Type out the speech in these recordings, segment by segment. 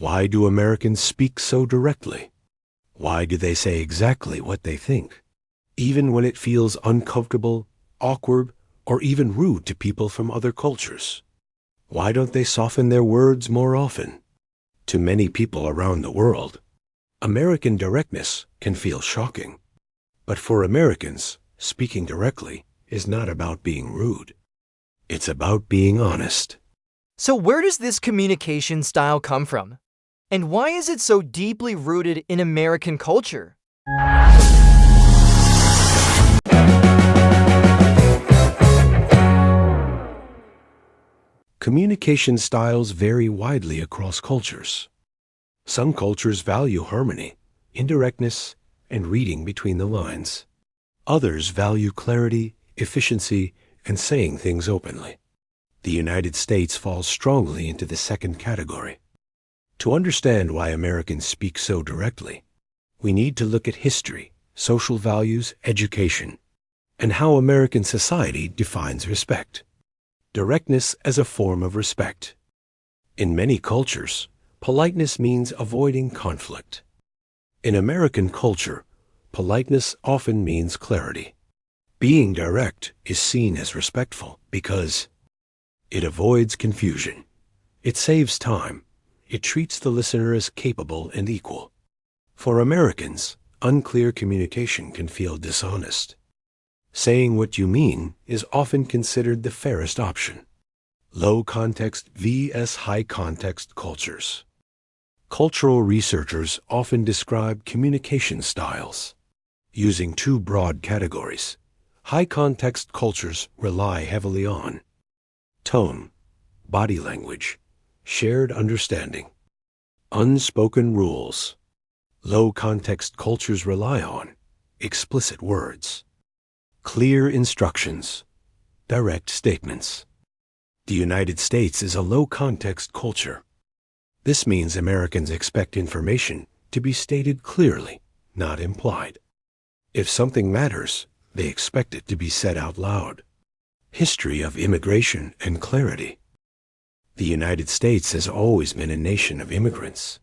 Why do Americans speak so directly? Why do they say exactly what they think, even when it feels uncomfortable, awkward, or even rude to people from other cultures? Why don't they soften their words more often? To many people around the world, American directness can feel shocking. But for Americans, speaking directly is not about being rude. It's about being honest. So where does this communication style come from? And why is it so deeply rooted in American culture? Communication styles vary widely across cultures. Some cultures value harmony, indirectness, and reading between the lines. Others value clarity, efficiency, and saying things openly. The United States falls strongly into the second category. To understand why Americans speak so directly, we need to look at history, social values, education, and how American society defines respect. Directness as a form of respect. In many cultures, politeness means avoiding conflict. In American culture, politeness often means clarity. Being direct is seen as respectful because it avoids confusion. It saves time. It treats the listener as capable and equal. For Americans, unclear communication can feel dishonest. Saying what you mean is often considered the fairest option. Low context vs. high context cultures. Cultural researchers often describe communication styles using two broad categories. High context cultures rely heavily on tone, body language, shared understanding, unspoken rules. Low context cultures rely on explicit words, clear instructions, direct statements. The United States is a low context culture. This means Americans expect information to be stated clearly, not implied. If something matters, they expect it to be said out loud. History of immigration and clarity. The United States has always been a nation of immigrants.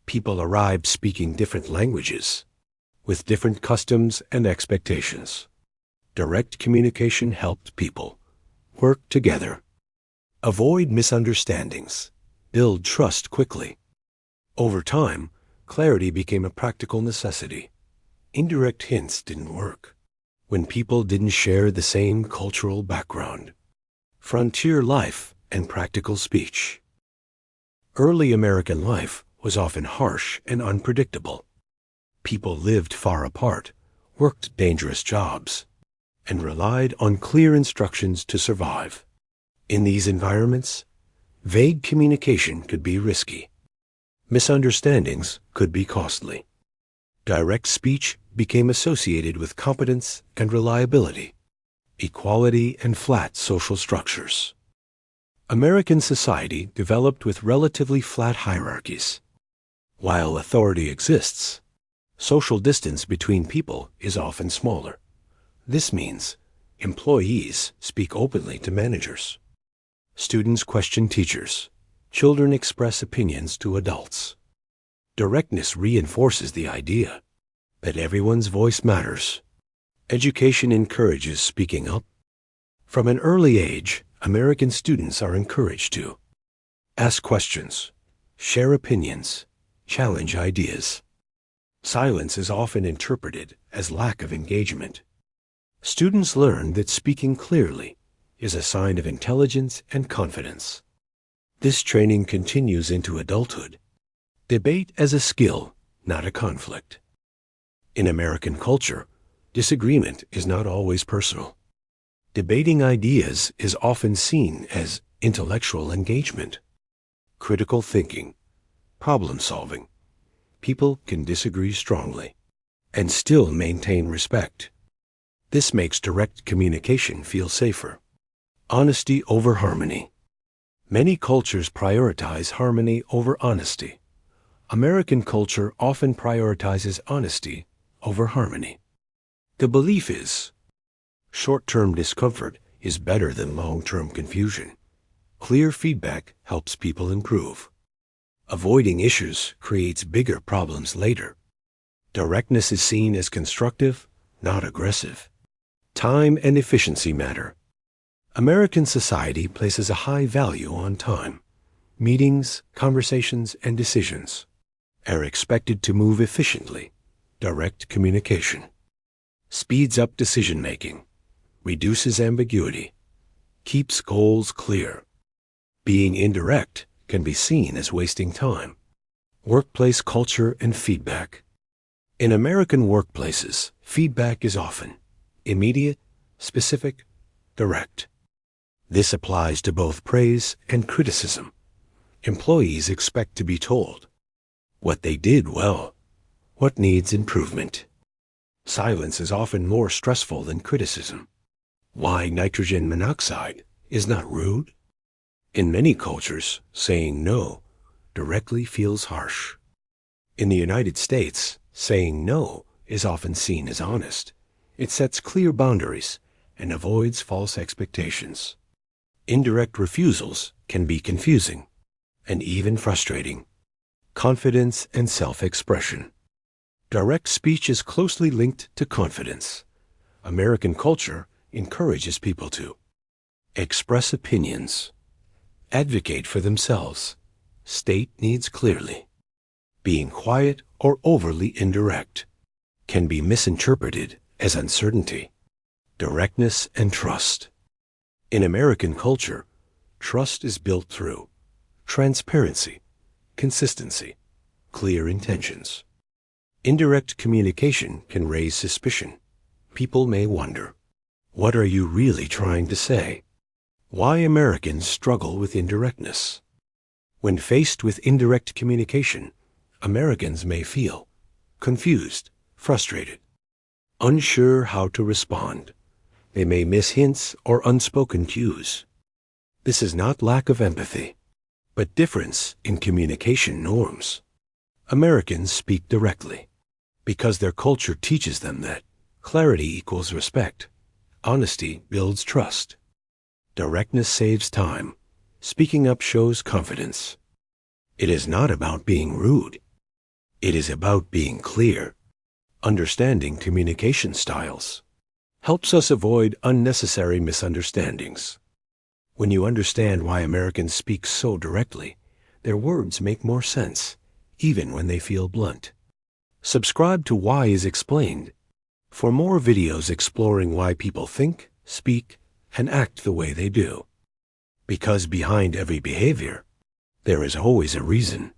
People arrived speaking different languages, with different customs and expectations. Direct communication helped people work together, avoid misunderstandings, build trust quickly. Over time, clarity became a practical necessity. Indirect hints didn't work when people didn't share the same cultural background. Frontier life and practical speech. Early American life was often harsh and unpredictable. People lived far apart, worked dangerous jobs, and relied on clear instructions to survive. In these environments, vague communication could be risky. Misunderstandings could be costly. Direct speech became associated with competence and reliability, equality and flat social structures. American society developed with relatively flat hierarchies. While authority exists, social distance between people is often smaller. This means employees speak openly to managers. Students question teachers. Children express opinions to adults. Directness reinforces the idea that everyone's voice matters. Education encourages speaking up. From an early age, American students are encouraged to ask questions, share opinions, challenge ideas. Silence is often interpreted as lack of engagement. Students learn that speaking clearly is a sign of intelligence and confidence. This training continues into adulthood. Debate as a skill, not a conflict. In American culture, disagreement is not always personal. Debating ideas is often seen as intellectual engagement, critical thinking, problem solving. People can disagree strongly and still maintain respect. This makes direct communication feel safer. Honesty over harmony. Many cultures prioritize harmony over honesty. American culture often prioritizes honesty over harmony. The belief is, short-term discomfort is better than long-term confusion. Clear feedback helps people improve. Avoiding issues creates bigger problems later. Directness is seen as constructive, not aggressive. Time and efficiency matter. American society places a high value on time. Meetings, conversations, and decisions are expected to move efficiently. Direct communication speeds up decision-making, reduces ambiguity, keeps goals clear. Being indirect can be seen as wasting time. Workplace culture and feedback. In American workplaces, feedback is often immediate, specific, direct. This applies to both praise and criticism. Employees expect to be told what they did well, what needs improvement. Silence is often more stressful than criticism. Why nitrogen monoxide is not rude? In many cultures, saying no directly feels harsh. In the United States, saying no is often seen as honest. It sets clear boundaries and avoids false expectations. Indirect refusals can be confusing and even frustrating. Confidence and self-expression. Direct speech is closely linked to confidence. American culture encourages people to express opinions, advocate for themselves, state needs clearly. Being quiet or overly indirect can be misinterpreted as uncertainty. Directness and trust. In American culture, trust is built through transparency, consistency, clear intentions. Indirect communication can raise suspicion. People may wonder, what are you really trying to say? Why Americans struggle with indirectness. When faced with indirect communication, Americans may feel confused, frustrated, unsure how to respond. They may miss hints or unspoken cues. This is not lack of empathy, but difference in communication norms. Americans speak directly because their culture teaches them that clarity equals respect. Honesty builds trust. Directness saves time. Speaking up shows confidence. It is not about being rude. It is about being clear. Understanding communication styles helps us avoid unnecessary misunderstandings. When you understand why Americans speak so directly, their words make more sense, even when they feel blunt. Subscribe to Why is Explained for more videos exploring why people think, speak, and act the way they do. Because behind every behavior, there is always a reason.